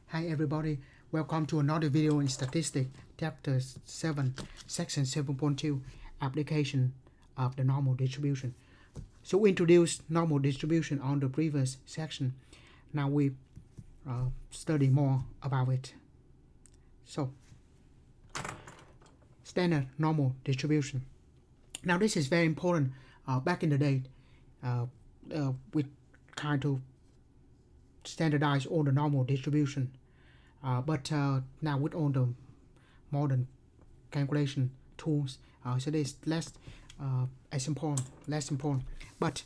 Hi everybody, welcome to another video in Statistics, Chapter 7, Section 7.2, Application of the Normal Distribution. So we introduced normal distribution on the previous section. Now we study more about it. So, standard normal distribution. Now this is very important. Back in the day, we tried to standardize all the normal distribution. But now with all the modern calculation tools, so it's less important. But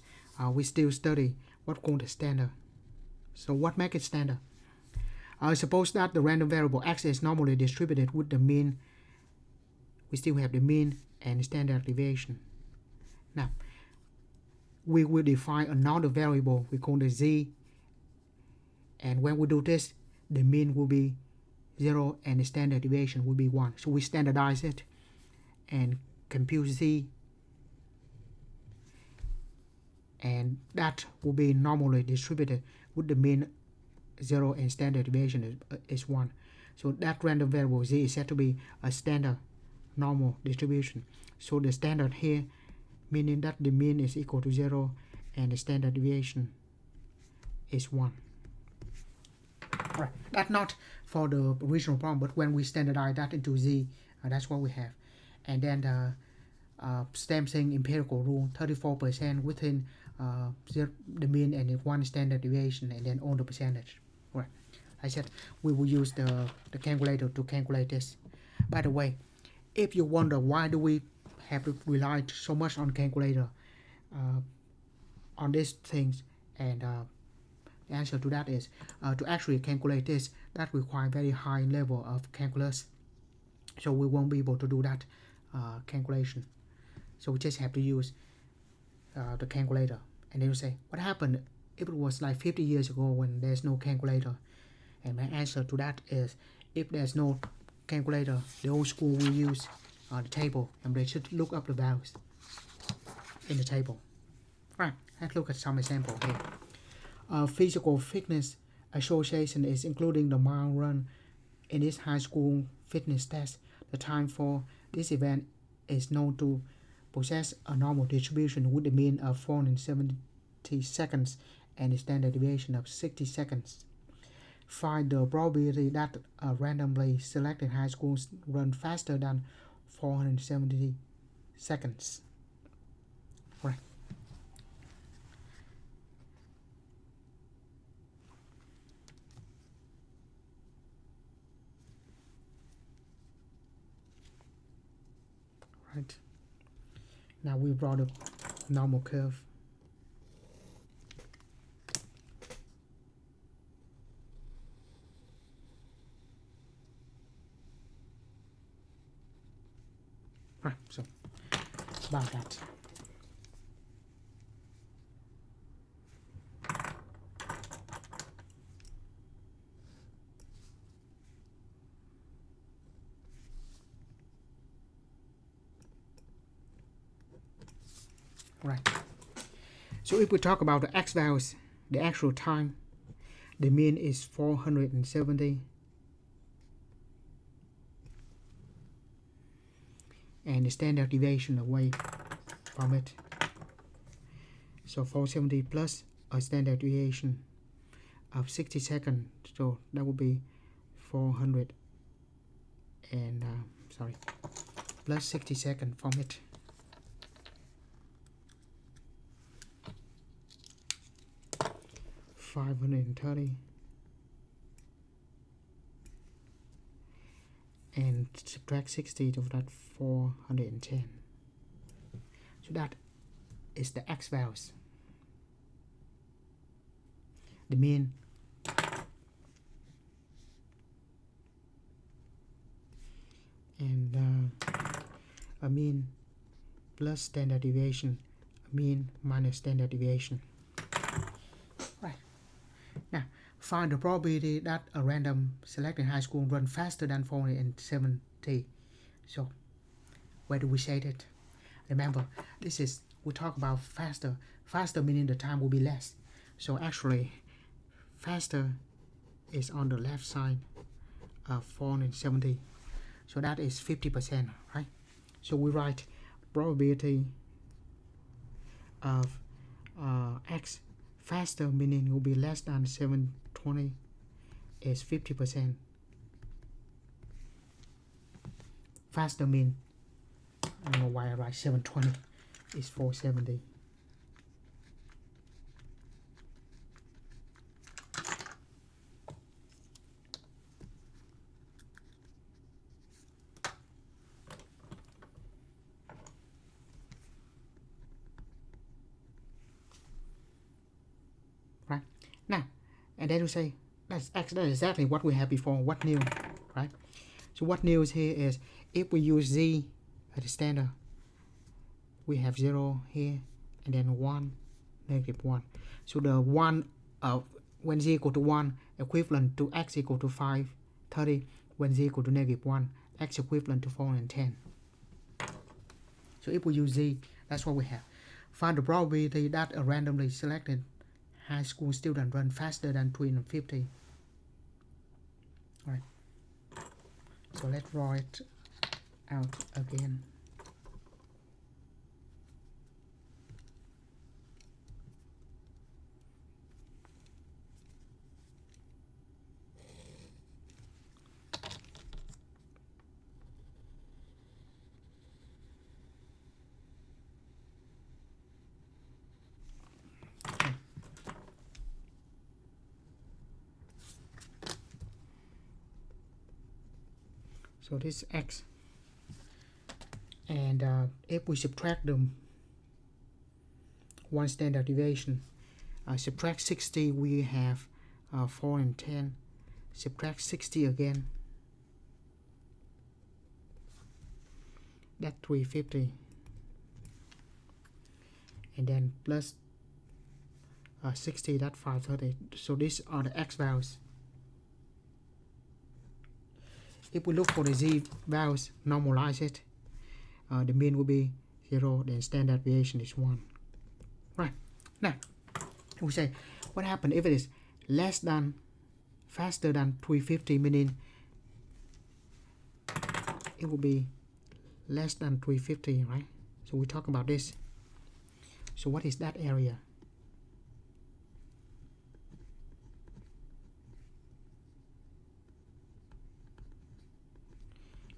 we still study what called the standard. So what makes it standard? Suppose that the random variable x is normally distributed with the mean. We still have the mean and standard deviation. Now we will define another variable we call the z, and when we do this, the mean will be 0 and the standard deviation will be 1. So we standardize it and compute z, and that will be normally distributed with the mean 0 and standard deviation is 1. So that random variable z is said to be a standard normal distribution. So the standard here meaning that the mean is equal to 0 and the standard deviation is 1. Right. That's not for the original problem, but when we standardize that into z, that's what we have. And then the same thing, empirical rule, 34% within the mean and 1 standard deviation, and then all the percentage. Right. I said we will use the calculator to calculate this. By the way, if you wonder why do we have to rely so much on calculator on these things, and the answer to that is to actually calculate this, that requires very high level of calculus. So we won't be able to do that calculation. So we just have to use the calculator. And then you say, what happened if it was like 50 years ago when there's no calculator? And my answer to that is, if there's no calculator, the old school will use the table, and they should look up the values in the table. Right, let's look at some example here. Physical fitness association is including the mile run in this high school fitness test. The time for this event is known to possess a normal distribution with the mean of 470 seconds and a standard deviation of 60 seconds. Find the probability that a randomly selected high school run faster than 470 seconds. Right. Right. Now we brought a normal curve. Right, so about that. Right. So if we talk about the x values, the actual time, the mean is 470, and the standard deviation away from it. So 470 plus a standard deviation of 60 seconds, so that would be 400 and plus 60 seconds from it. $530 and subtract 60 of that 410. So that is the x values. The mean and a mean plus standard deviation, a mean minus standard deviation. Right. Now find the probability that a random selected high school run faster than 470. So where do we say that? Remember, this is, we talk about faster meaning the time will be less. So actually faster is on the left side of 470. So that is 50%, right? So we write probability of x faster, meaning it will be less than 720, is 50%. Faster mean, I don't know why I write 720, is 470. Right now, and then we say that's exactly what we had before. What new, right? So what news here is if we use z as the standard, we have 0 here and then 1, -1. So the 1 when z equal to 1 equivalent to x equal to 530, when z equal to -1 x equivalent to 410. So if we use z, that's what we have. Find the probability that a randomly selected high school student run faster than 350. All right. So let's draw it out again. So this x, and if we subtract them one standard deviation, subtract 60, we have 4 and 10. Subtract 60 again, that's 350, and then plus 60, that's 530. So these are the x values. If we look for the z values, normalize it, the mean will be 0, then standard deviation is 1. Right, now we say what happens if it is less than, faster than 350, meaning it will be less than 350, right? So we talk about this. So what is that area?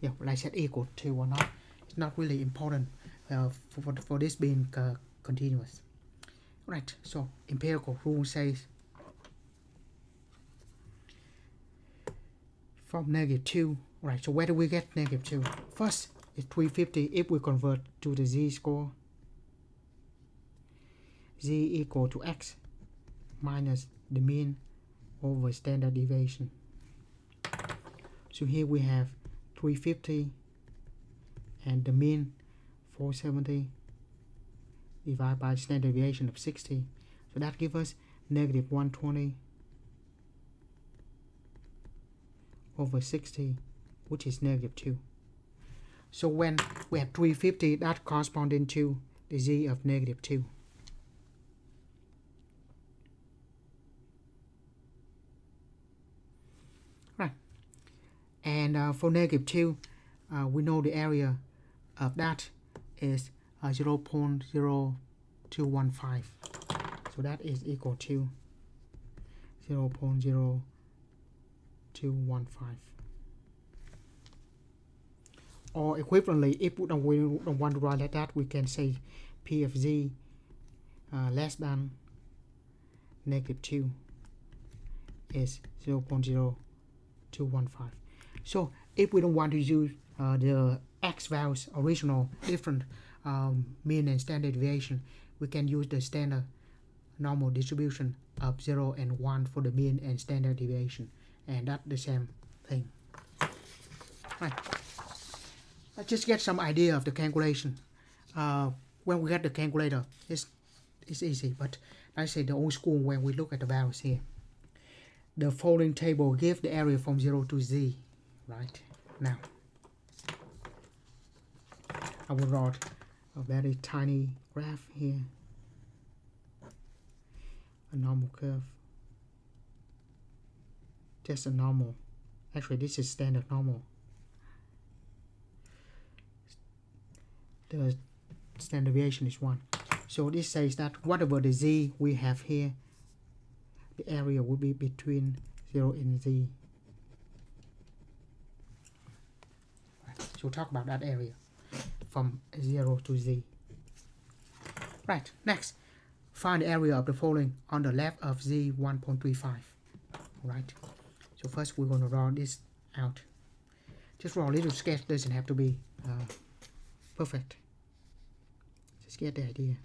Yeah, well, I said equal to or not. It's not really important for this being continuous. Right, so empirical rule says from -2. Right, so where do we get -2? First, it's 350 if we convert to the z-score. Z equal to x minus the mean over standard deviation. So here we have 350 and the mean 470 divided by standard deviation of 60. So that gives us -120 over 60, which is -2. So when we have 350, that corresponding to the z of -2. Right. And for -2, we know the area of that is 0.0215. So that is equal to 0.0215. Or equivalently, if we don't want to write like that, we can say P of z less than -2 is 0.0215. So if we don't want to use the x values original different mean and standard deviation, we can use the standard normal distribution of 0 and 1 for the mean and standard deviation, and that's the same thing. Right. Let's just get some idea of the calculation. When we get the calculator, it's easy, but I say the old school when we look at the values here. The following table gives the area from 0 to z, right? Now, I will draw a very tiny graph here, a normal curve. just a normal. Actually, this is standard normal. The standard deviation is 1. So this says that whatever the z we have here, the area will be between 0 and z. Right. So we'll talk about that area from 0 to z. Right, next, find the area of the following on the left of z 1.35. Right, so first we're going to draw this out. Just draw a little sketch, doesn't have to be perfect. Just get the idea.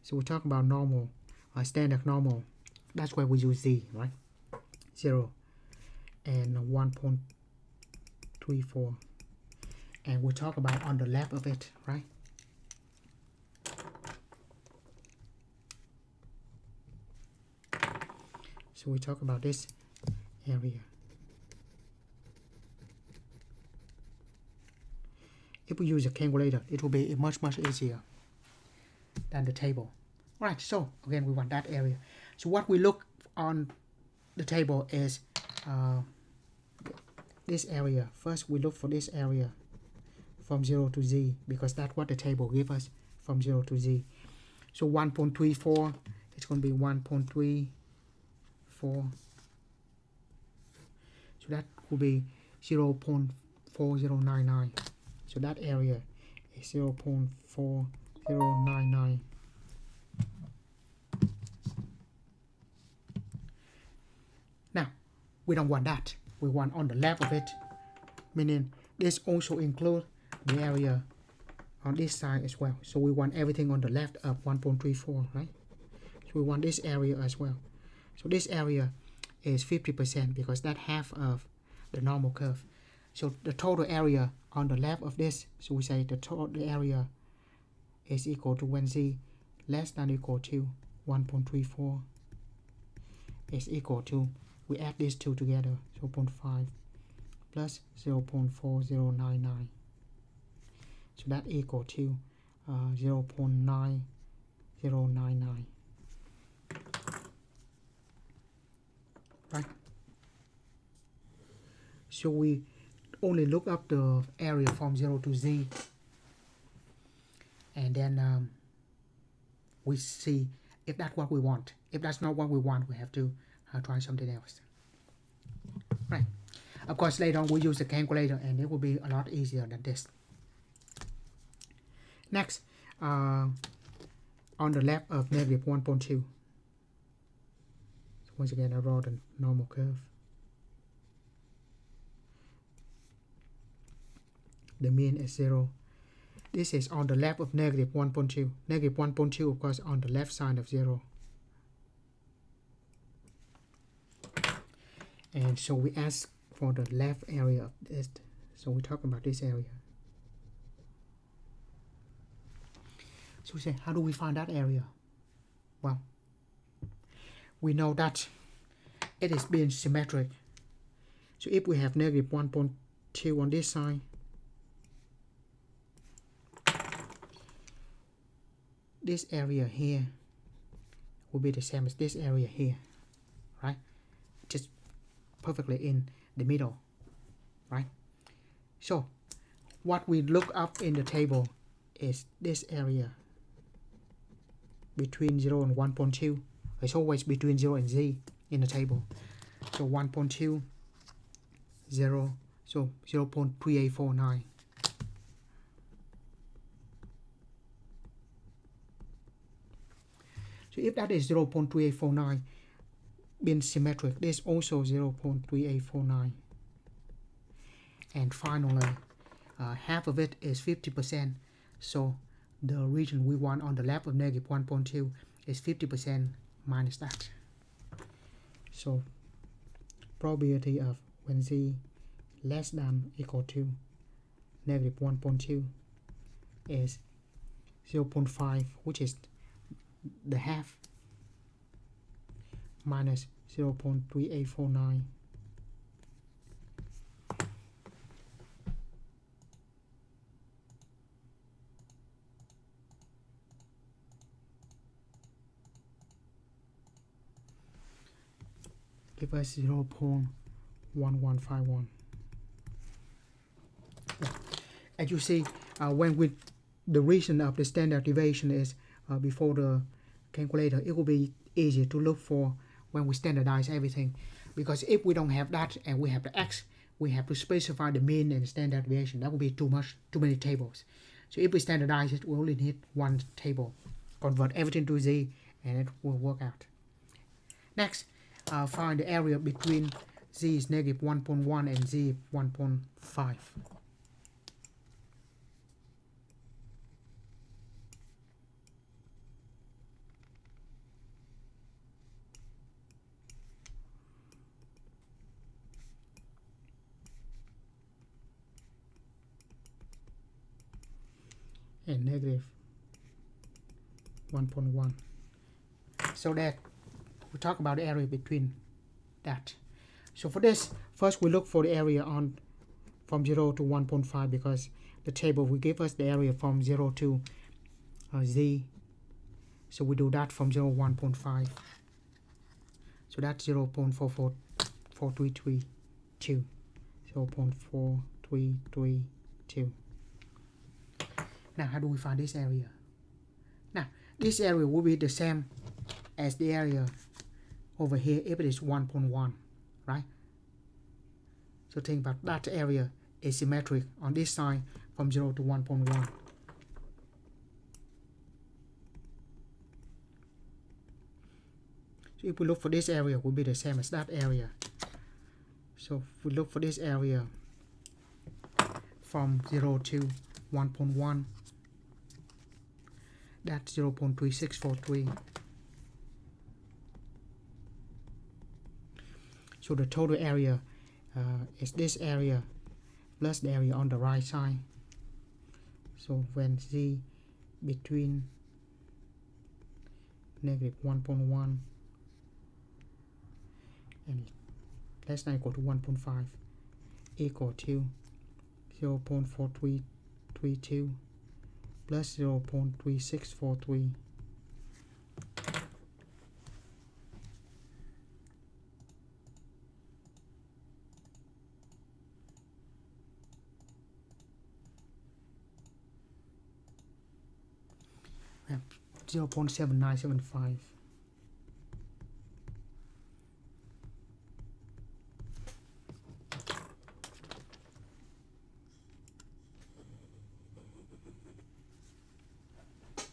So we talk about normal, standard normal. That's where we use z, right? 0 and 1.34. And we talk about on the left of it, right? So we talk about this area. If we use a calculator, it will be much easier than the table. Alright, so again we want that area. So what we look on the table is this area. First we look for this area from 0 to z, because that's what the table gives us, from 0 to z. So 1.34, it's going to be 1.34. So that will be 0.4099. So that area is 0.4099. Now, we don't want that. We want on the left of it, meaning this also includes the area on this side as well. So we want everything on the left of 1.34, right? So we want this area as well. So this area is 50% because that's half of the normal curve. So the total area on the left of this, so we say the total area is equal to when z less than or equal to 1.34 is equal to, we add these two together, 0.5 plus 0.4099. So that equal to 0.9099. Right? So we only look up the area from 0 to z, and then we see if that's what we want. If that's not what we want, we have to try something else. Right. Of course, later on we use the calculator and it will be a lot easier than this. Next, on the left of negative 1.2. So once again, I draw the normal curve. The mean is 0. This is on the left of negative 1.2. Negative 1.2, of course, on the left side of 0. And so we ask for the left area of this. So we talk about this area. So we say, how do we find that area? Well, we know that it is being symmetric. So if we have negative 1.2 on this side, this area here will be the same as this area here, right? Just perfectly in the middle, right? So what we look up in the table is this area between 0 and 1.2. It's always between 0 and z in the table. So 1.2, 0, so 0.3849. So if that is 0.3849 being symmetric, this is also 0.3849. And finally, half of it is 50%. So the region we want on the left of negative 1.2 is 50% minus that. So probability of when z less than or equal to negative 1.2 is 0.5, which is the half, minus 0.3849. give us 0.1151. As you see, when with the reason of the standard deviation is before the calculator, it will be easier to look for when we standardize everything, because if we don't have that and we have the x, we have to specify the mean and standard deviation. That will be too many tables. So if we standardize it, we only need one table, convert everything to z, and it will work out. Next, find the area between z is negative 1.1 and z 1.5. And negative 1.1. So that we talk about the area between that. So for this, first we look for the area on from 0 to 1.5, because the table will give us the area from 0 to z. So we do that from 0 to 1.5. So that's 0.44332. 0.4332. Now, how do we find this area? Now, this area will be the same as the area over here if it is 1.1, right? So think about that area is symmetric on this side from 0 to 1.1. So if we look for this area, it will be the same as that area. So if we look for this area from 0 to 1.1, that's 0.3643. So the total area is this area plus the area on the right side. So when z between negative 1.1 and less than or equal to 1.5 equal to 0.4332 plus 0.3643. We have 0.7975.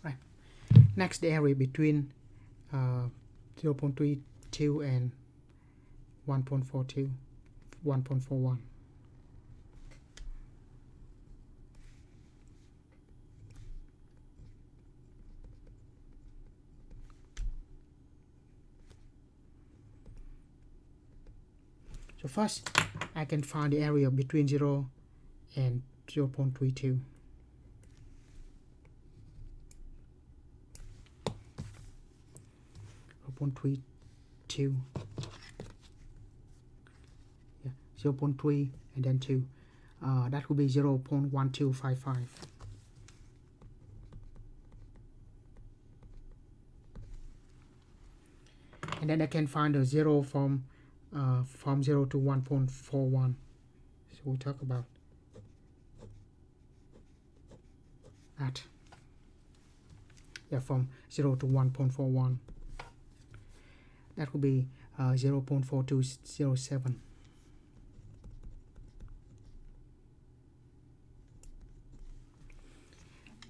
Right. Next, the area between 0.32 and 1.42, 1.41. So first, I can find the area between 0 and 0.32. .32, yeah, 0.3 and then 2. That would be 0.1255. And then I can find the 0 from 0 to 1.41. So we'll talk about that. Yeah, from 0 to 1.41. That would be 0.4207.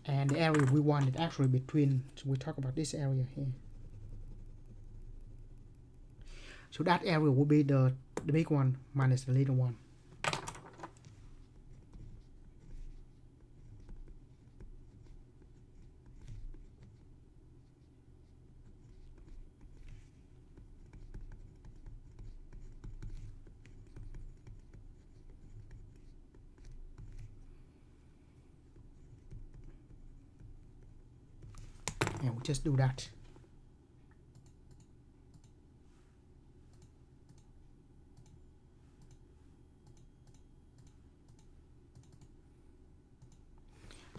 And the area we want is actually between, so we talk about this area here. So that area will be the big one minus the little one. And we'll just do that.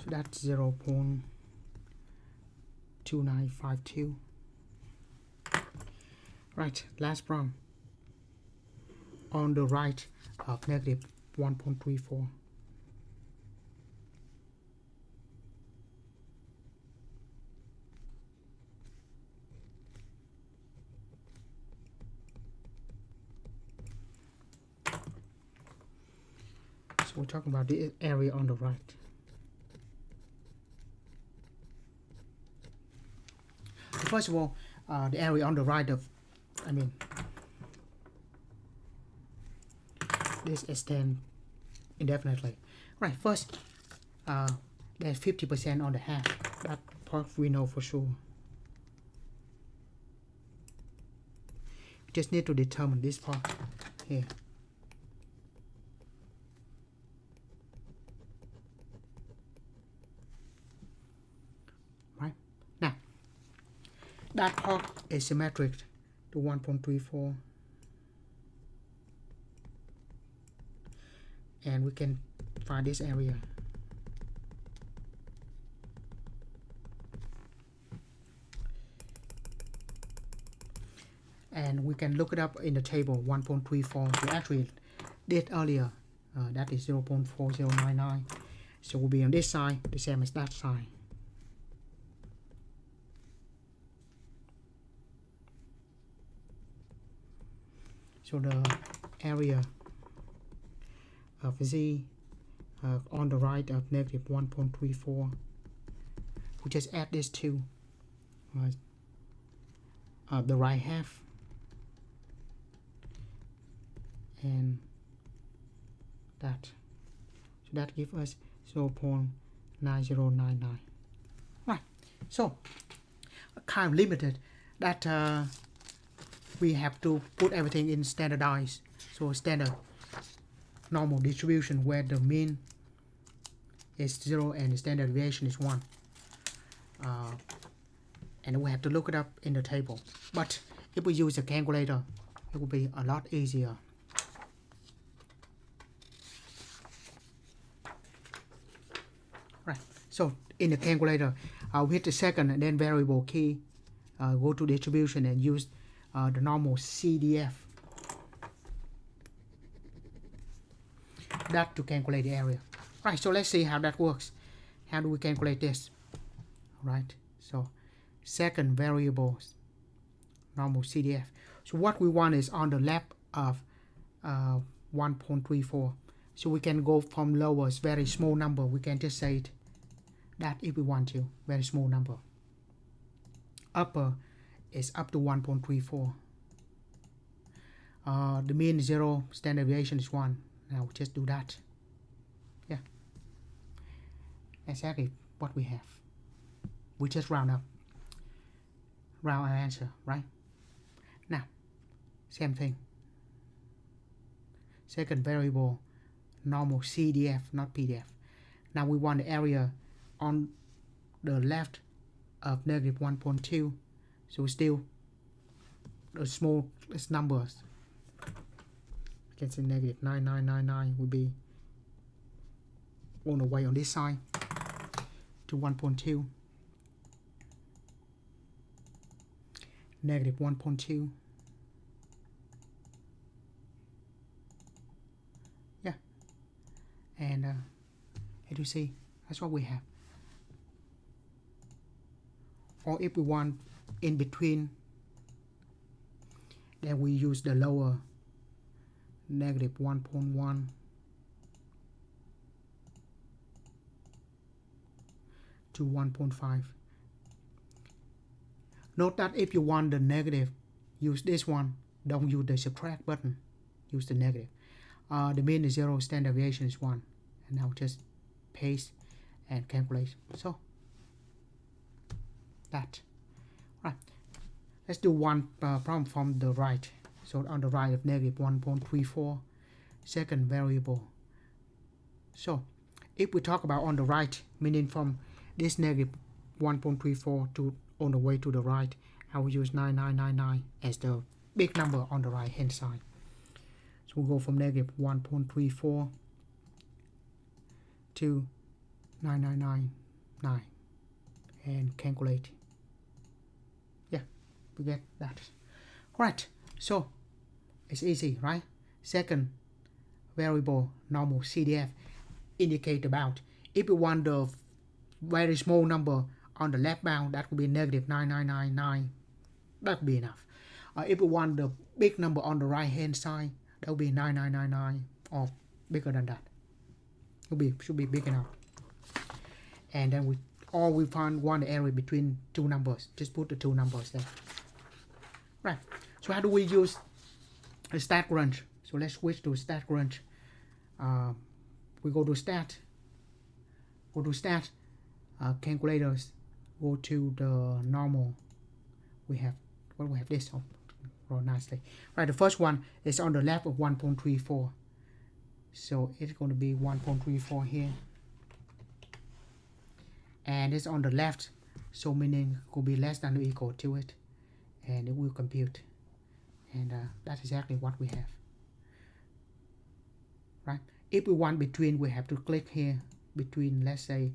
So that's 0.2952. Right, last problem. on the right of negative 1.34. So we're talking about the area on the right. First of all, the area on the right of, this extends indefinitely. Right, first, there's 50% on the half. That part we know for sure. We just need to determine this part here. Right, now, that part is symmetric to 1.34. And we can find this area. And we can look it up in the table 1.34. We actually did earlier. That is 0.4099. So we'll be on this side, the same as that side. So the area of Z on the right of negative 1.34. We just add this to the right half, and that. So that gives us 0.9099. Right. So kind of limited that we have to put everything in standardized. So standard normal distribution where the mean is 0 and the standard deviation is 1. And we have to look it up in the table. But if we use a calculator, it will be a lot easier. Right. So in the calculator, we hit the second and then variable key, go to distribution and use the normal CDF. That to calculate the area. Right, so let's see how that works. How do we calculate this? Right, so second variable, normal CDF. So what we want is on the left of 1.34. So we can go from lowest, very small number. We can just say it, that if we want to, very small number. Upper is up to 1.34. The mean is 0, standard deviation is 1. Now we just do that. Yeah, exactly what we have. We just round up, round our answer, right? Now, same thing. Second variable, normal CDF, not PDF. Now we want the area on the left of negative 1.2. So still the smallest numbers. I can say negative 9999 will be all the way on this side to 1.2. Negative 1.2. Yeah. And as you see, that's what we have. Or if we want in between, then we use the lower negative 1.1 to 1.5. Note that if you want the negative, use this one. Don't use the subtract button. Use the negative. The mean is 0, standard deviation is 1. And now just paste and calculate. So that. Right. Let's do one problem from the right. So on the right of negative 1.34, second variable. So if we talk about on the right, meaning from this negative 1.34 to on the way to the right, I will use 9999 as the big number on the right hand side. So we'll go from negative 1.34 to 9999 and calculate. Yeah, we get that. Right, so it's easy, right? second variable normal CDF indicate about. If you want the very small number on the left bound, that would be negative 9999. That would be enough. If you want the big number on the right hand side, that would be 9999 or bigger than that. Should be big enough. And then we find one area between two numbers. Just put the two numbers there. Right. So how do we use a StatCrunch? So let's switch to StatCrunch. We go to stat. Calculators. Go to the normal. We have this on. Roll nicely. Right. The first one is on the left of 1.34. So it's going to be 1.34 here. And it's on the left, so meaning it could be less than or equal to it, and it will compute. And that's exactly what we have. Right? If we want between, we have to click here between. Let's say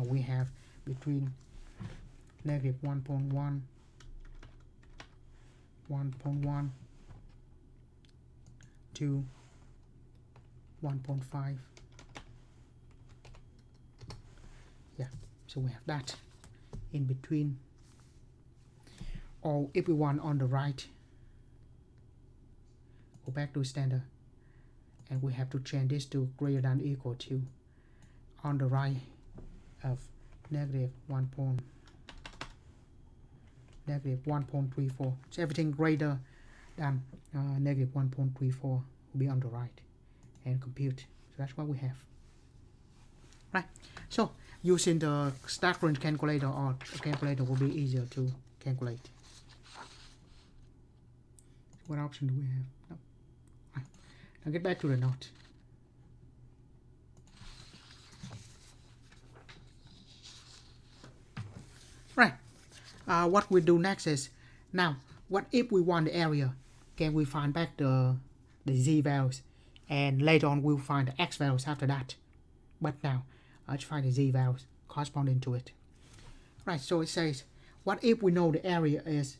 we have between negative 1.1, 1.1 to 1.5. Yeah. So we have that in between. Or if we want on the right, go back to standard, and we have to change this to greater than or equal to on the right of negative 1.34. So everything greater than negative 1.34 will be on the right and compute. So that's what we have. Right. So using the StatCrunch calculator or a calculator will be easier to calculate. What option do we have? No. Right. Now get back to the note. Right. What we do next is, now what if we want the area? Can we find back the z values, and later on we'll find the x values after that. But now let's find the z values corresponding to it. Right, so it says, what if we know the area is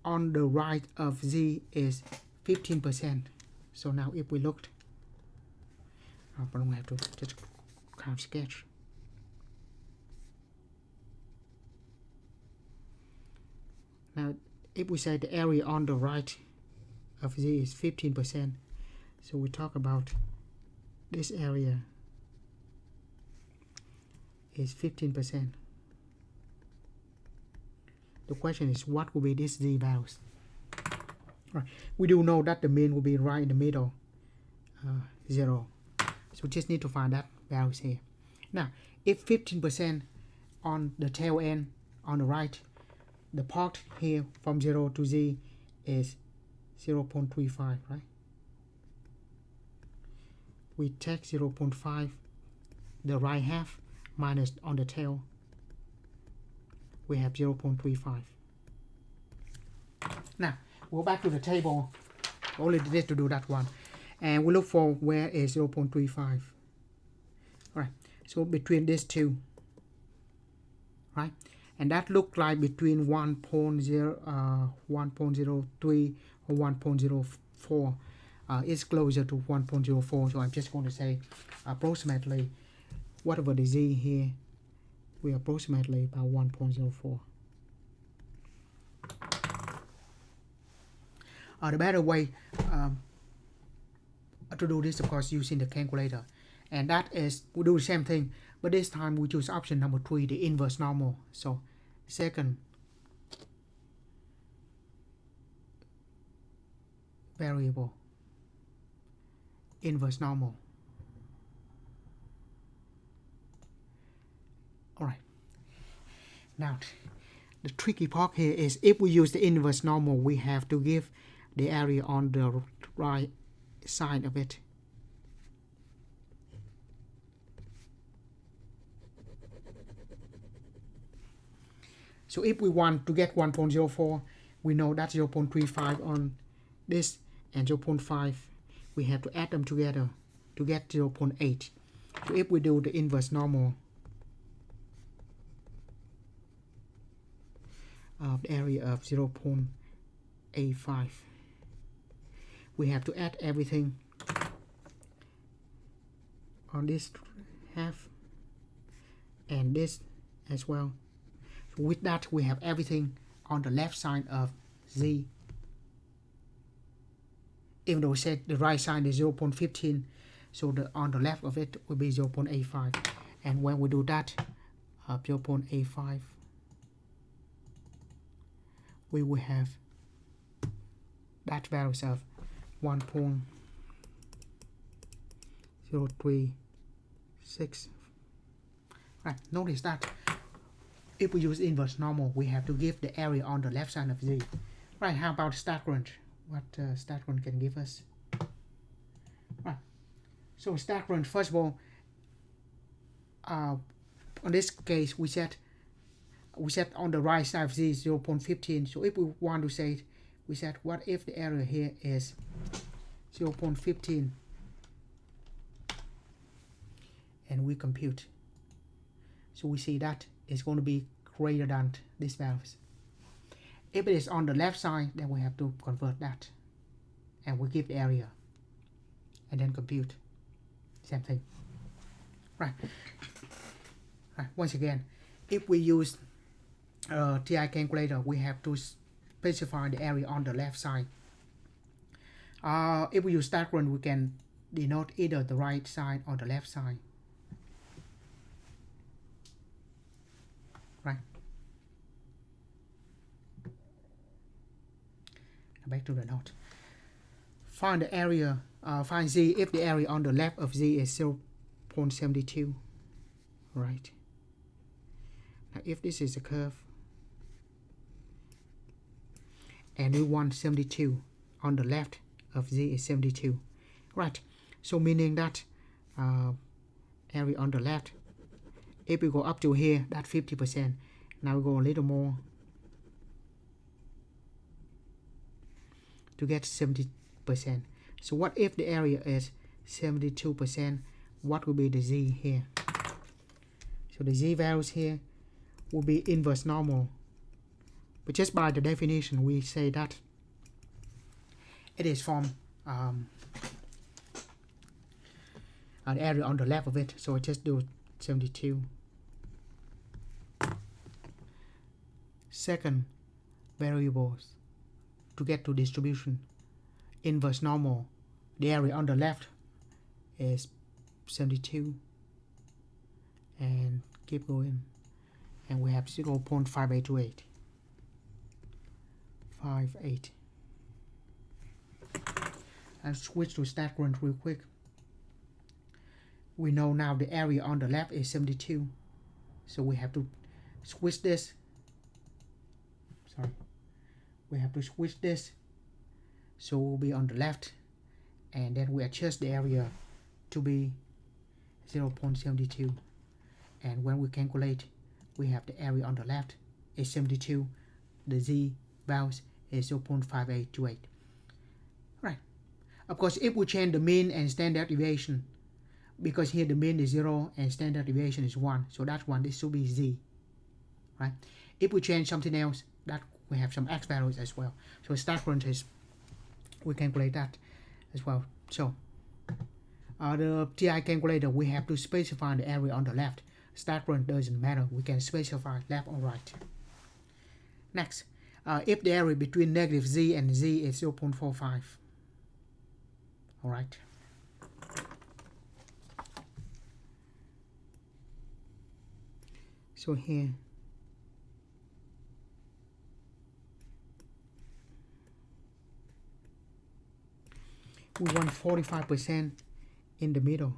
on the right of z is 15%. So now if we looked, but we have to just kind of sketch. Now if we say the area on the right of z is 15%, so we talk about this area is 15%. The question is, what will be this z values? Right. We do know that the mean will be right in the middle, 0. So we just need to find that values here. Now, if 15% on the tail end on the right, the part here from 0 to z is 0.35, right? We take 0.5, the right half, minus on the tail, we have 0.35. Now, go back to the table, only did to do that one, and we look for where is 0.35. Alright, so between these two, right? And that looked like between 1.03 or 1.04. It's closer to 1.04, so I'm just going to say approximately, whatever the z here, we approximately about 1.04. The better way to do this, of course, using the calculator, and that is, we do the same thing, but this time we choose option number 3, the inverse normal. So second variable, inverse normal. Alright, now the tricky part here is, if we use the inverse normal, we have to give the area on the right side of it. So if we want to get 1.04, we know that's 0.35 on this and 0.5. We have to add them together to get 0.8. So if we do the inverse normal of the area of 0.85, we have to add everything on this half and this as well. So with that, we have everything on the left side of z. Even though we said the right side is 0.15, so on the left of it will be 0.85. And when we do that, 0.85, we will have that values of 1.036. Right, notice that if we use inverse normal, we have to give the area on the left side of z. Right, how about Stagrand? What Stagrand can give us? Right, so Stagrand, first of all, on this case, we set on the right side of z 0.15. So if we want to say, we said, what if the area here is 0.15, and we compute. So we see that it's going to be greater than these values. If it is on the left side, then we have to convert that, and we give the area, and then compute. Same thing. Right. Once again, if we use TI calculator, we have to specify the area on the left side. If we use Stagrand, we can denote either the right side or the left side. Right. Back to the note. Find the area, find z if the area on the left of z is 0.72. Right. Now if this is a curve, and we want 72 on the left of z is 72. Right. So meaning that area on the left, if we go up to here, that's 50%. Now we go a little more to get 70%. So what if the area is 72%? What will be the z here? So the z values here will be inverse normal. But just by the definition, we say that it is from the area on the left of it. So I just do 72. Second variables to get to distribution. Inverse normal, the area on the left is 72, and keep going, and we have 0.5828. 58. And switch to Stagrand real quick. We know now the area on the left is 72, so we have to switch this. Sorry, we have to switch this, so we'll be on the left, and then we adjust the area to be 0.72, and when we calculate, we have the area on the left is 72, the z values is 0.5828. Right. Of course, if we change the mean and standard deviation, because here the mean is 0 and standard deviation is 1, so that's 1, this should be z. Right. If we change something else, that we have some x values as well. So Stagrand is, we calculate that as well. So the TI calculator, we have to specify the area on the left. Stagrand doesn't matter, we can specify left or right. Next, if the area between negative z and z is 0.45. Alright. So here, we want 45% in the middle.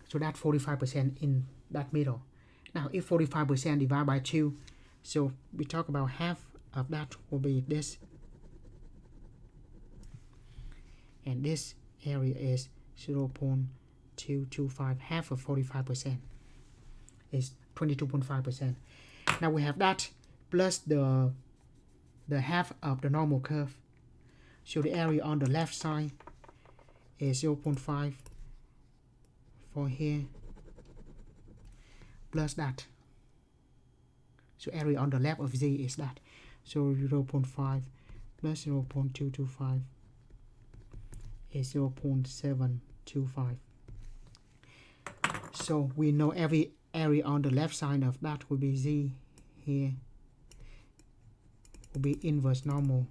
So that's 45% in that middle. Now if 45% divided by 2, so we talk about half of that will be this. And this area is 0.225, half of 45% is 22.5%. Now we have that plus the half of the normal curve. So the area on the left side is 0.5 for here, plus that. So area on the left of Z is that. So 0.5 plus 0.225 is 0.725. So we know every area on the left side of that will be Z here, will be inverse normal.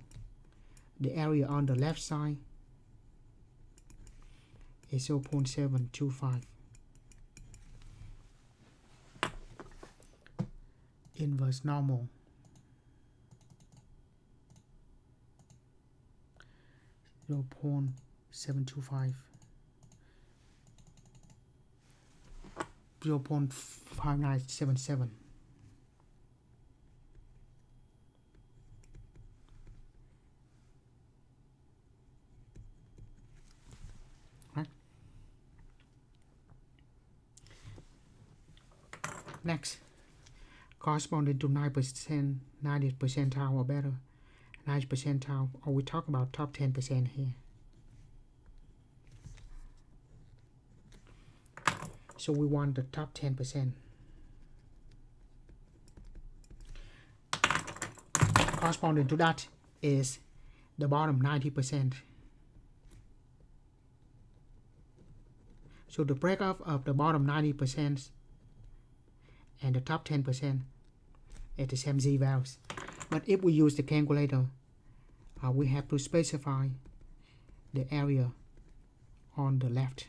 The area on the left side is 0.725. Inverse normal. 0.725. 0.5977. Right. Next, corresponding to 9%, 90th percentile or better, 90th percentile, or we talk about top 10% here. So we want the top 10%. Corresponding to that is the bottom 90%. So the breakup of the bottom 90% and the top 10% at the same Z values. But if we use the calculator, we have to specify the area on the left,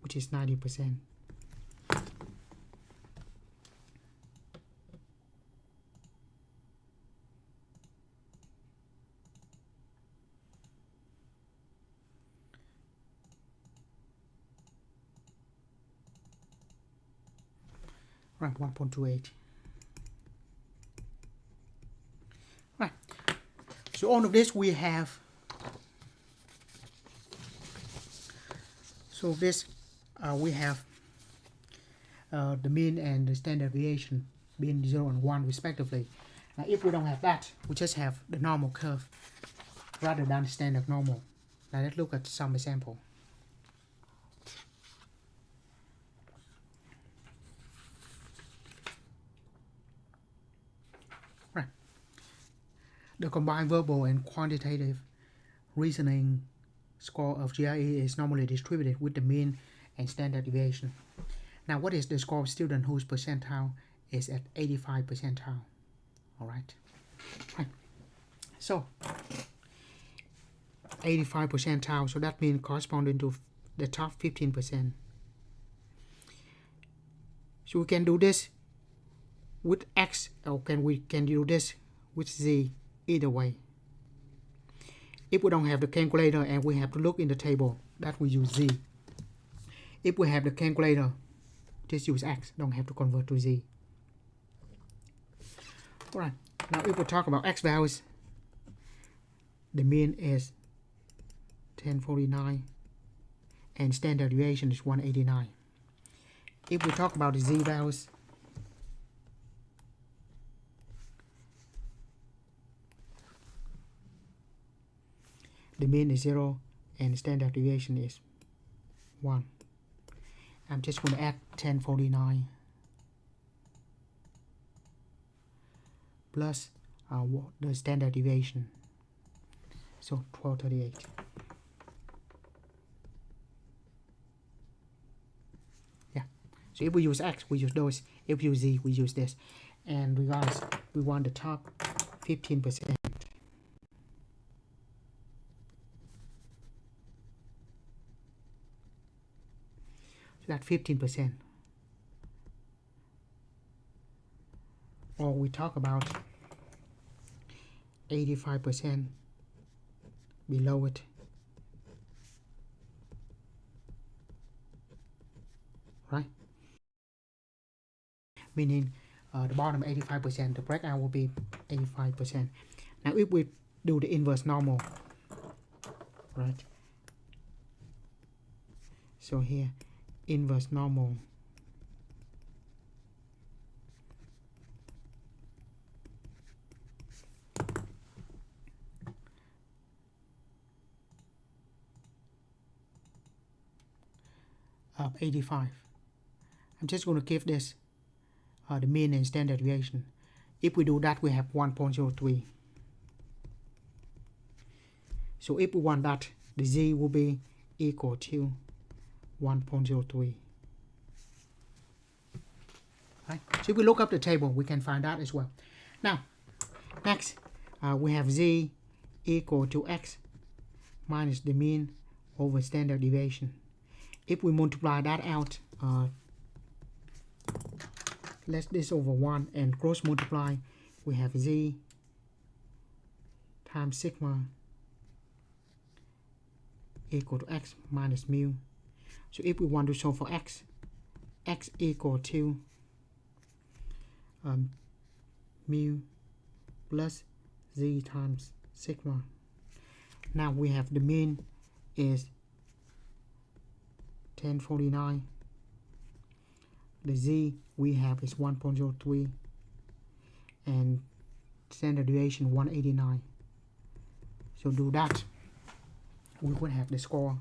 which is 90%. Right, 1.28. Right. So all of this we have. So this we have the mean and the standard deviation being 0 and 1 respectively. Now if we don't have that, we just have the normal curve rather than the standard normal. Now let's look at some example. Right. The combined verbal and quantitative reasoning score of GRE is normally distributed with the mean and standard deviation. Now what is the score of student whose percentile is at 85 percentile? Alright. Right. So 85 percentile, so that means corresponding to the top 15%. So we can do this with X, or we can do this with Z, either way. If we don't have the calculator and we have to look in the table, that we use Z. If we have the calculator, just use X, don't have to convert to Z. Alright, now if we talk about X values, the mean is 1049 and standard deviation is 189. If we talk about the Z values, the mean is 0 and standard deviation is 1. I'm just going to add 1049 plus the standard deviation, so 1238. Yeah, so if we use X, we use those. If we use Z, we use this. And regardless, we want the top 15%. That 15%, or we talk about 85% below it, right? Meaning the bottom 85%, the breakout will be 85%. Now if we do the inverse normal, right? So here, inverse normal of 85. I'm just going to give this the mean and standard deviation. If we do that, we have 1.03. So if we want that, the z will be equal to 1.03. Right? So if we look up the table, we can find that as well. Now, next, we have z equal to x minus the mean over standard deviation. If we multiply that out, let's this over 1 and cross multiply, we have z times sigma equal to x minus mu. So if we want to solve for x equal to mu plus z times sigma. Now we have the mean is 1049. The z we have is 1.03 and standard deviation 189. So do that, we would have the score.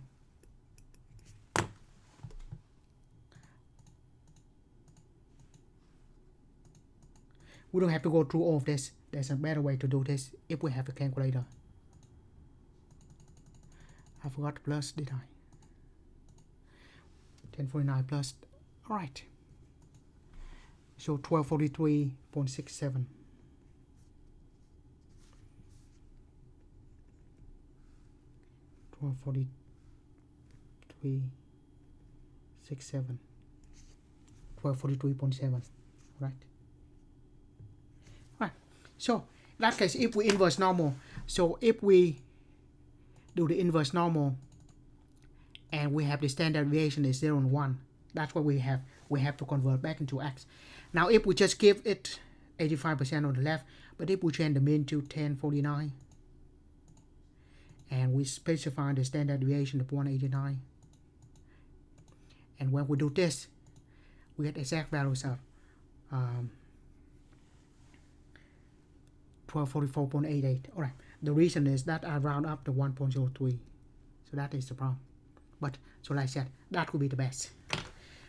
We don't have to go through all of this. There's a better way to do this if we have a calculator. I forgot the plus, did I? 1049 plus, alright. So 1243.67. 1243.67. 1243.7, right? Right. So in that case, if we inverse normal, so if we do the inverse normal and we have the standard deviation is 0 and 1, that's what we have. We have to convert back into x. Now if we just give it 85% on the left, but if we change the mean to 1049 and we specify the standard deviation of 189, and when we do this, we get exact values of 1244.88. Alright, the reason is that I round up to 1.03, so that is the problem. But so like I said, that would be the best.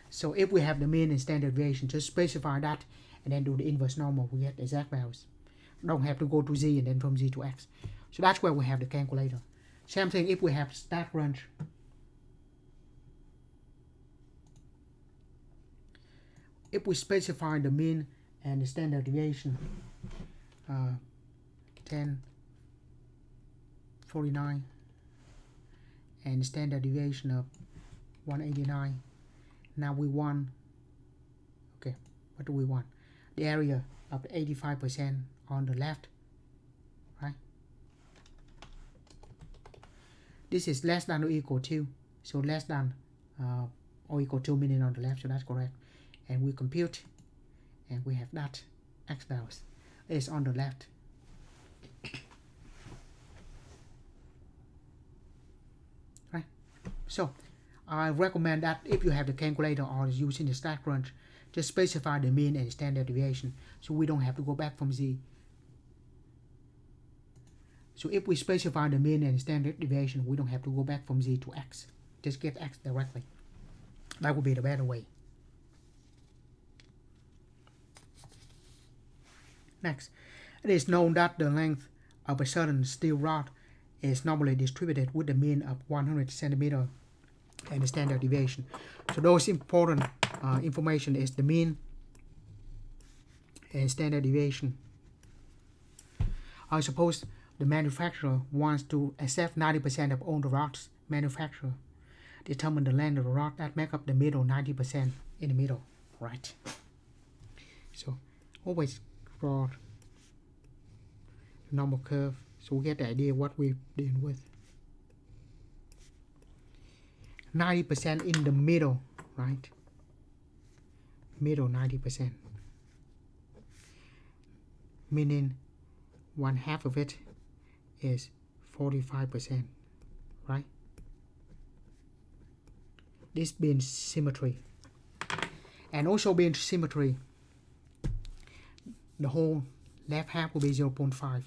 So if we have the mean and standard deviation, just specify that and then do the inverse normal, we get exact values. Don't have to go to z and then from z to x. So that's where we have the calculator. Same thing if we have stack range. If we specify the mean and the standard deviation, 1049 and standard deviation of 189. Now we want, okay, what do we want? The area of 85% on the left, right? This is less than or equal to, so less than or equal to meaning on the left, so that's correct. And we compute, and we have that x values is on the left. Right? So I recommend that if you have the calculator or is using the stack range, just specify the mean and standard deviation so we don't have to go back from z. So if we specify the mean and standard deviation, we don't have to go back from z to x. Just get x directly. That would be the better way. Next, it is known that the length of a certain steel rod is normally distributed with the mean of 100 centimeter and the standard deviation. So those important information is the mean and standard deviation. I suppose the manufacturer wants to accept 90% of all the rods manufactured. Determine the length of the rod that make up the middle 90% in the middle, right? So always draw the normal curve so we get the idea what we're dealing with. 90% in the middle, right? Middle 90%. Meaning 1/2 of it is 45%, right? This being symmetry. And also being symmetry, the whole left half will be 0.5.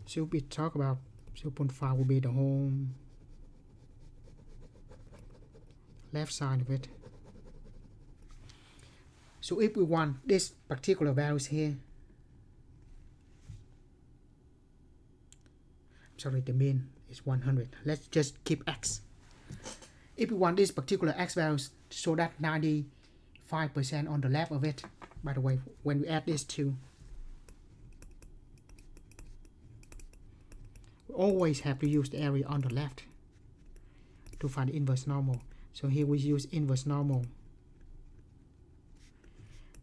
So we talk about 0.5 will be the whole left side of it. So if we want this particular values here, sorry, the mean is 100. Let's just keep x. If we want this particular x values, so that 95% on the left of it. By the way, when we add this to, we always have to use the area on the left to find the inverse normal. So here we use inverse normal.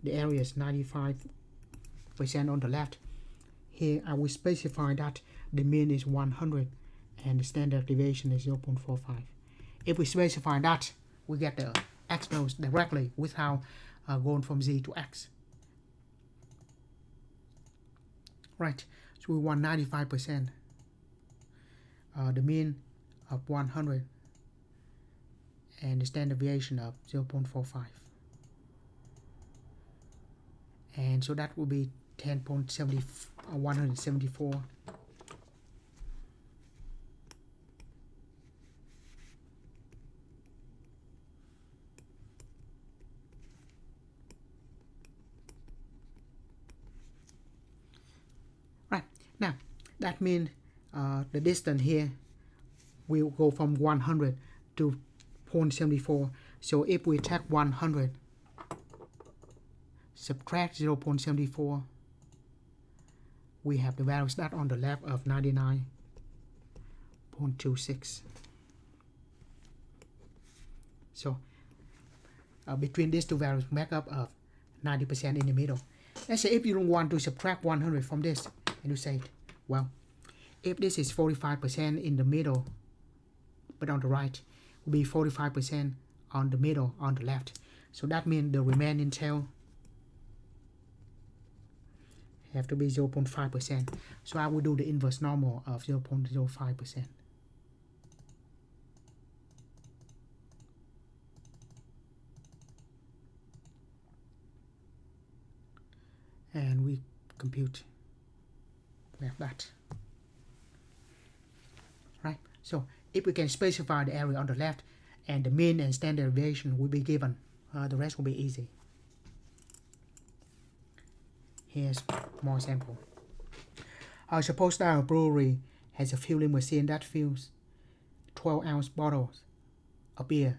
The area is 95% on the left. Here I will specify that the mean is 100 and the standard deviation is 0.45. If we specify that, we get the x values directly without going from z to x. Right, so we want 95%, the mean of 100 and the standard deviation of 0.45. And so that will be 174. Right, now that means the distance here will go from 100 to 0.74. So if we take 100, subtract 0.74, we have the values that on the left of 99.26. So between these two values make up of 90% in the middle. Let's say if you don't want to subtract 100 from this, and you say, well, if this is 45% in the middle, but on the right, will be 45% on the middle on the left. So that means the remaining tail have to be 0.5%. So I will do the inverse normal of 0.05%. And we compute. We have that. Right? So if we can specify the area on the left and the mean and standard deviation will be given, the rest will be easy. Here's more sample. Suppose that a brewery has a filling machine that fills 12-ounce bottles of beer.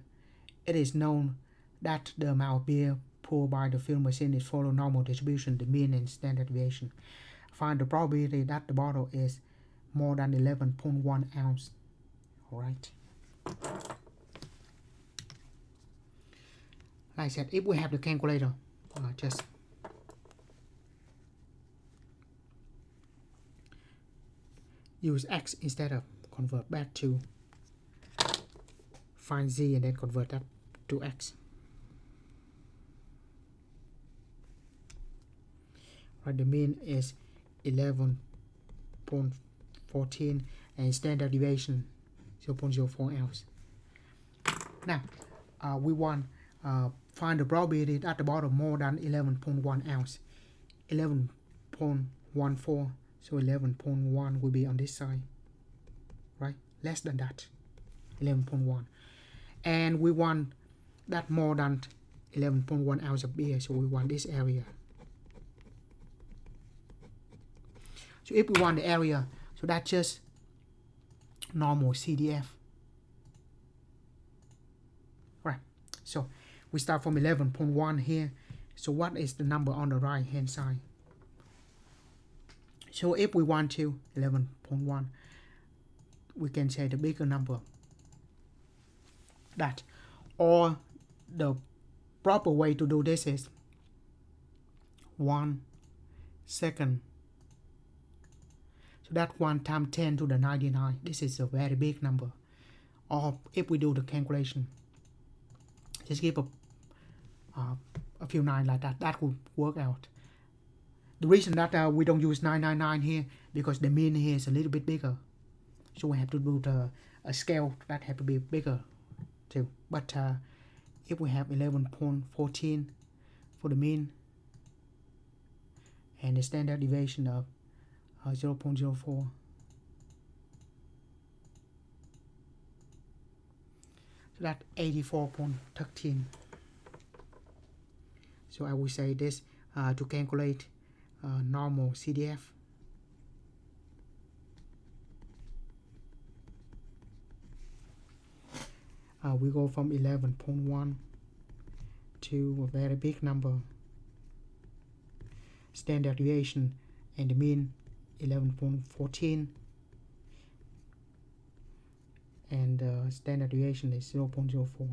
It is known that the amount of beer poured by the filling machine is follow normal distribution, the mean and standard deviation. Find the probability that the bottle is more than 11.1 ounce. All right. Like I said, if we have the calculator, just use x instead of convert back to find z and then convert that to x. Right, the mean is 11.14 and standard deviation 0.04 ounce. Now we want find the probability that the bottle more than 11.1 ounce. 11.14, so 11.1 will be on this side, right? Less than that, 11.1. And we want that more than 11.1 ounce of beer, so we want this area. So if we want the area, so that's just normal CDF. Right, so we start from 11.1 here. So what is the number on the right hand side? So if we want to 11.1, we can say the bigger number. That, or the proper way to do this is 1 second. So that 1 times 10 to the 99. This is a very big number. Or if we do the calculation, just give a few 9 like that. That will work out. The reason that we don't use 999 here because the mean here is a little bit bigger. So we have to do a scale that have to be bigger too. But if we have 11.14 for the mean and the standard deviation of 0.04, so that's 84.13. So I will say this to calculate normal CDF. We go from 11.1 to a very big number. Standard deviation and the mean 11.14, and standard deviation is 0.04.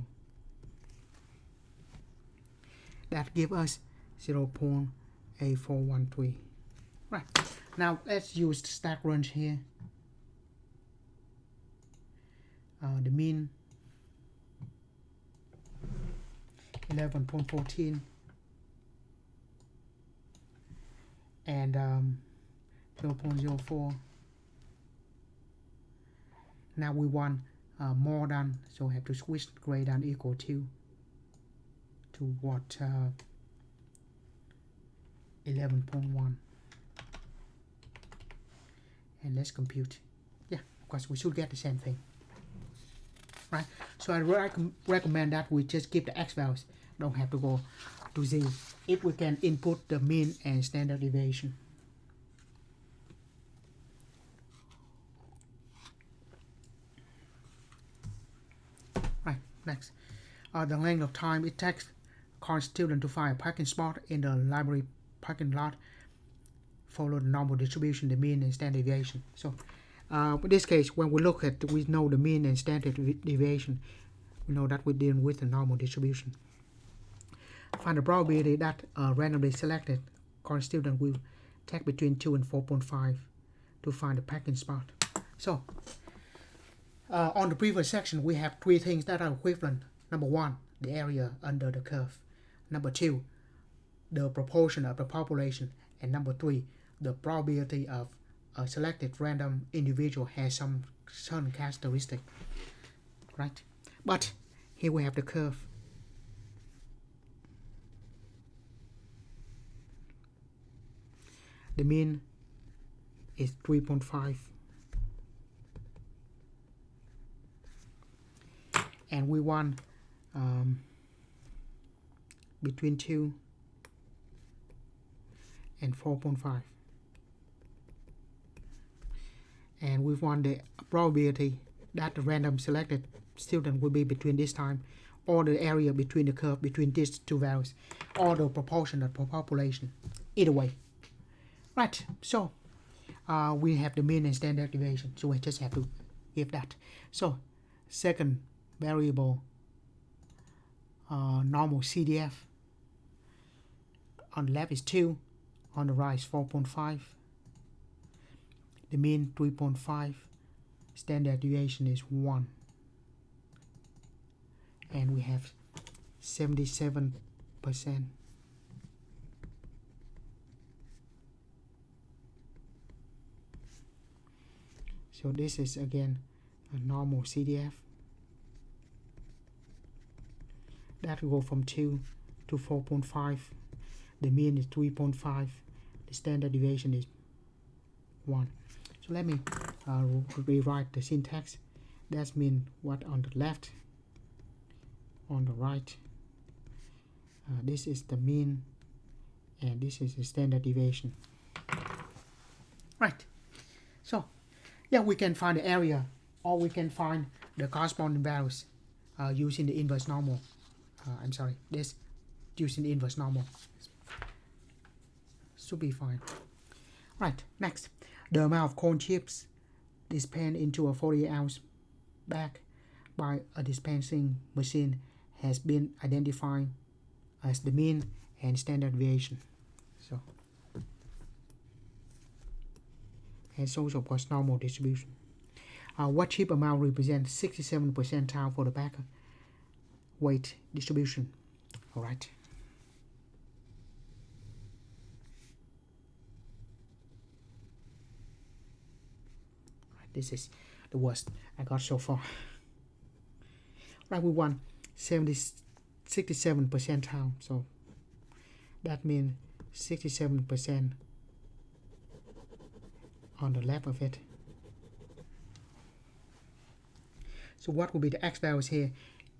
That gives us 0.8413. Right, now let's use the stack range here. The mean 11.14 and 0.04. Now we want more than, so we have to switch greater than equal to what 11.1, and let's compute. Yeah, of course we should get the same thing, right? So I recommend that we just keep the x values, don't have to go to z, if we can input the mean and standard deviation. Right, next, the length of time it takes college student to find a parking spot in the library parking lot. Follow the normal distribution, the mean and standard deviation. So in this case, when we look at, we know the mean and standard deviation. We know that we're dealing with the normal distribution. Find the probability that a randomly selected college student will take between 2 and 4.5 to find a parking spot. So on the previous section, we have three things that are equivalent. Number one, the area under the curve. Number two, the proportion of the population. And number three, the probability of a selected random individual has some certain characteristic, right? But here we have the curve. The mean is 3.5. And we want between 2 and 4.5. And we want the probability that the random selected student will be between this time, or the area between the curve between these two values, or the proportion of the population. Either way. Right, so we have the mean and standard deviation, so we just have to give that. So second variable, normal CDF. On the left is 2, on the right is 4.5. The mean 3.5, standard deviation is 1. And we have 77%. So this is again a normal CDF. That will go from 2 to 4.5. The mean is 3.5. The standard deviation is 1. So let me rewrite the syntax. That means what on the left, on the right. This is the mean, and this is the standard deviation. Right. So yeah, we can find the area, or we can find the corresponding values using the inverse normal. This using the inverse normal. Should be fine. Right, next. The amount of corn chips dispensed into a 48-ounce bag by a dispensing machine has been identified as the mean and standard deviation. So, and so of course normal distribution. What chip amount represents 67 percentile for the bag weight distribution? All right. This is the worst I got so far. Right, we want 67 percentile, so that means 67% on the left of it. So what will be the x values here?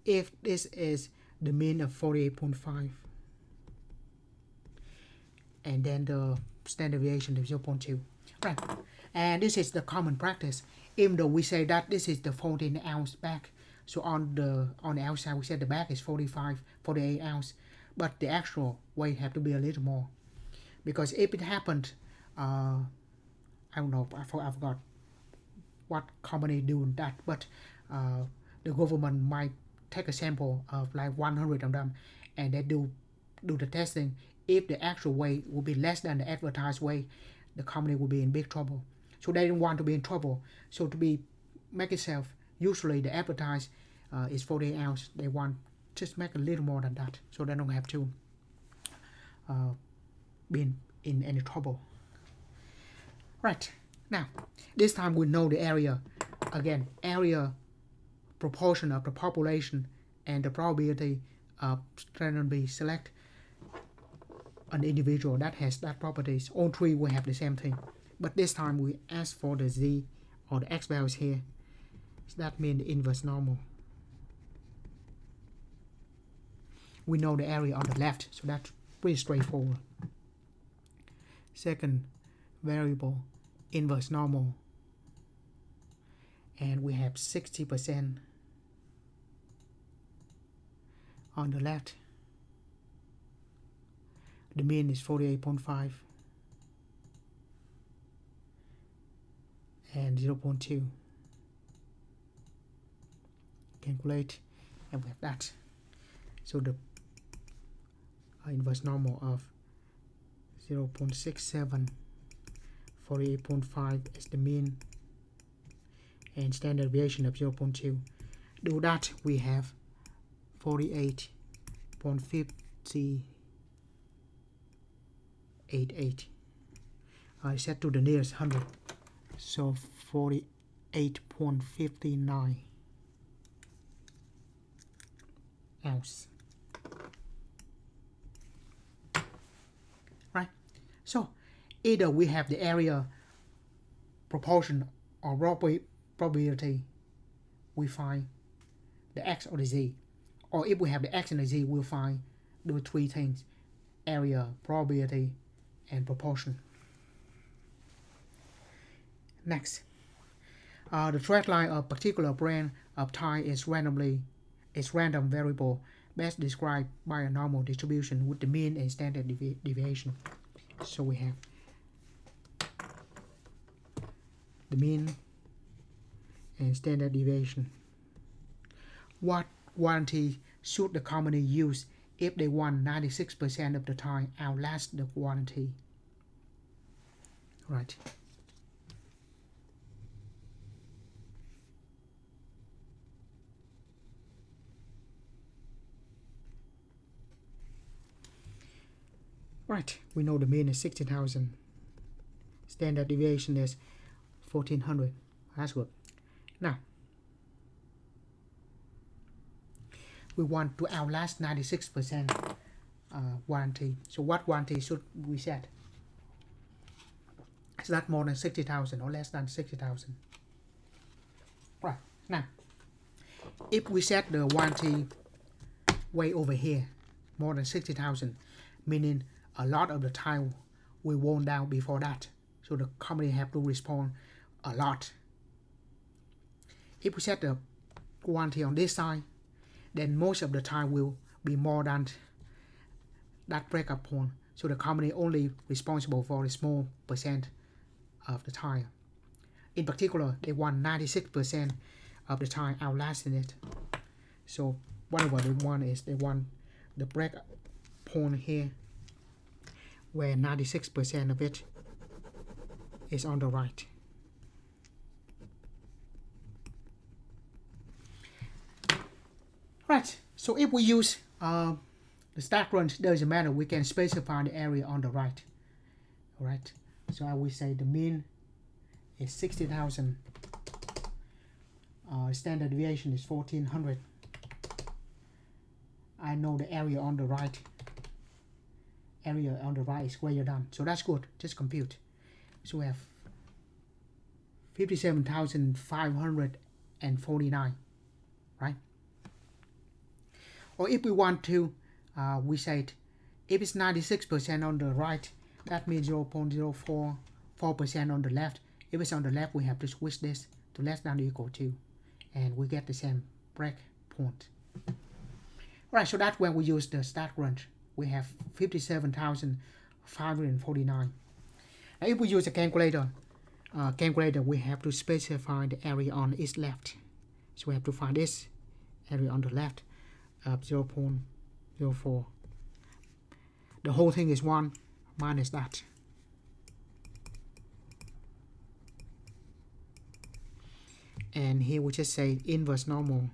If this is the mean of 48.5, and then the standard deviation is 0.2. Right, and this is the common practice. Even though we say that this is the 14 ounce bag, so on the outside we said the bag is 48 ounce, but the actual weight have to be a little more, because if it happened, I don't know, I forgot what company doing that, but the government might take a sample of like 100 of them, and they do the testing. If the actual weight will be less than the advertised weight, the company will be in big trouble. So they don't want to be in trouble. So to be make it safe, usually the advertised is 48 ounce. They want just make a little more than that, so they don't have to be in any trouble. Right, now this time we know the area. Again, area proportion of the population and the probability of randomly select an individual that has that properties. All three will have the same thing, but this time we ask for the z or the x values here. So that means the inverse normal. We know the area on the left, so that's pretty straightforward. Second variable, inverse normal, and we have 60% on the left. The mean is 48.5 and 0.2. Calculate, and we have that. So the inverse normal of 0.67, 48.5 is the mean, and standard deviation of 0.2. Do that, we have 48.588. I set to the nearest 100, so 48.59 ounce. Right, so either we have the area proportion or probability, we find the x or the z, or if we have the x and the z, we'll find the three things: area, probability, and proportion. Next, the trend line of particular brand of tie is random variable best described by a normal distribution with the mean and standard deviation. So we have the mean and standard deviation. What warranty should the company use if they want 96% of the time outlast the warranty? Right. Right, we know the mean is 60,000. Standard deviation is 1400. That's good. Now, we want to outlast 96% warranty. So what warranty should we set? Is that more than 60,000 or less than 60,000? Right, now, if we set the warranty way over here, more than 60,000, meaning a lot of the time we worn down before that, so the company have to respond a lot. If we set the warranty on this side, then most of the time will be more than that breakup point, so the company only responsible for a small percent of the time. In particular, they want 96% of the time outlasting it. So whatever they want is they want the breakup point here where 96% of it is on the right. Right, so if we use the stack range, doesn't matter, we can specify the area on the right. Alright, so I will say the mean is 60,000, standard deviation is 1400. I know the area on the right. Area on the right is greater than, so that's good, just compute. So we have 57,549, right? Or if we want to, we said if it's 96% on the right, that means 0.044% on the left. If it's on the left, we have to switch this to less than or equal to, and we get the same break point. Alright, so that's when we use the start range. We have 57,549. Now if we use a calculator, we have to specify the area on its left. So we have to find this area on the left of 0.04. The whole thing is 1 minus that. And here we just say inverse normal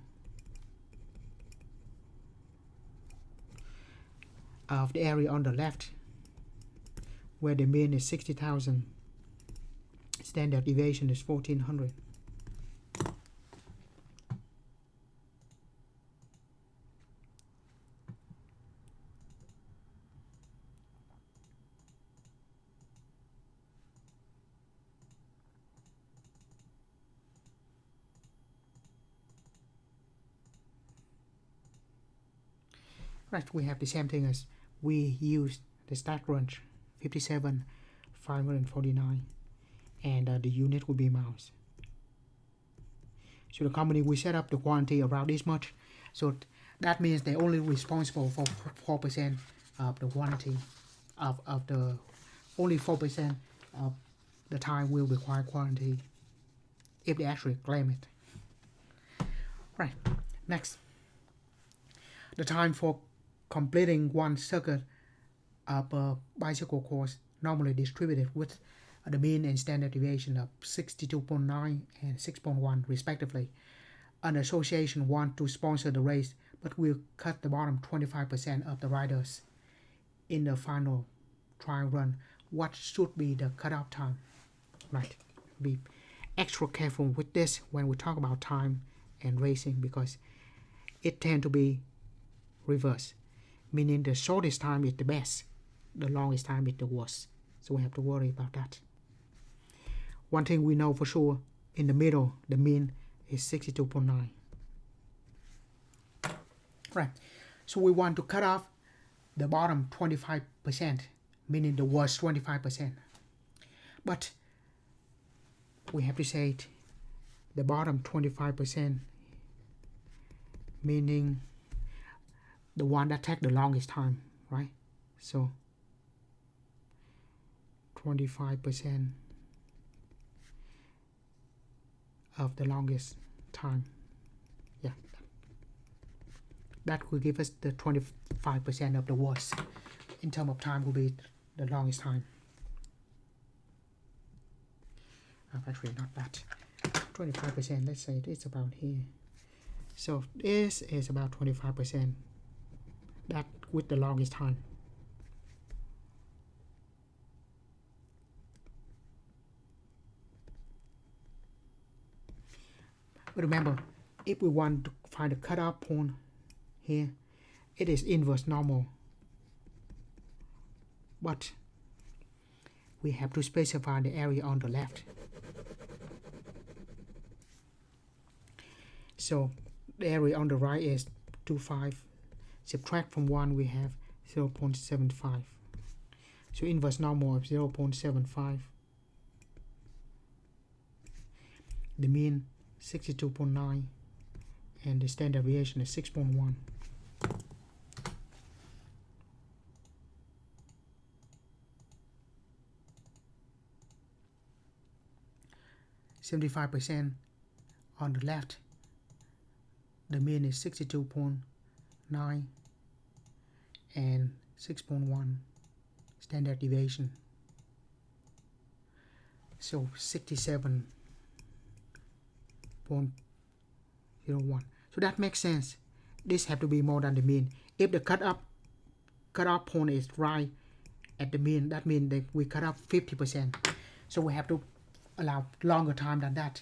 of the area on the left, where the mean is 60,000, standard deviation is 1400. Right, we have the same thing as we use the start range 57,549, and the unit will be miles. So the company we set up the quantity around this much, so that means they're only responsible for 4% of the quantity of the only 4% of the time will require quantity if they actually claim it. Right, next, the time for completing one circuit of a bicycle course normally distributed with the mean and standard deviation of 62.9 and 6.1 respectively. An association wants to sponsor the race but will cut the bottom 25% of the riders in the final trial run. What should be the cutoff time? Right, be extra careful with this when we talk about time and racing, because it tends to be reverse, meaning the shortest time is the best, the longest time is the worst. So we have to worry about that. One thing we know for sure, in the middle, the mean is 62.9. Right, so we want to cut off the bottom 25%, meaning the worst 25%. But we have to say it, the bottom 25%, meaning the one that takes the longest time, right? So 25% of the longest time. Yeah, that will give us the 25% of the worst. In terms of time, will be the longest time. Actually, not that. 25%. Let's say it's about here. So this is about 25%. That with the longest time. But remember, if we want to find the cutoff point here, it is inverse normal. But we have to specify the area on the left. So the area on the right is 25. Subtract from 1, we have 0.75. So inverse normal of 0.75. The mean 62.9, and the standard deviation is 6.1. %75% on the left, the mean is 62.9 and 6.1 standard deviation. So 67.01. So that makes sense. This have to be more than the mean. If the cutoff point is right at the mean, that means that we cut off 50%. So we have to allow longer time than that.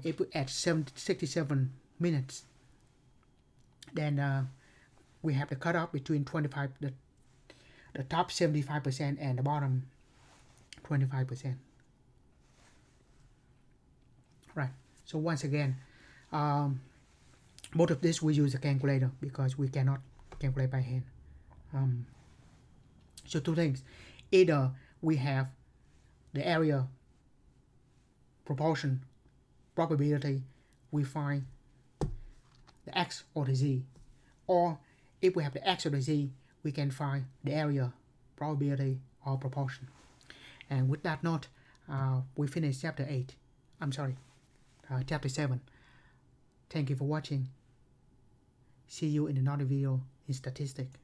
If we add 67 minutes, then we have the cutoff between 25, the top 75% and the bottom 25%. Right. So once again, most of this we use a calculator because we cannot calculate by hand. So two things. Either we have the area, proportion, probability, we find the x or the z. Or if we have the x or the z, we can find the area, probability, or proportion. And with that note, we finish chapter 8. I'm sorry, chapter 7. Thank you for watching. See you in another video in statistics.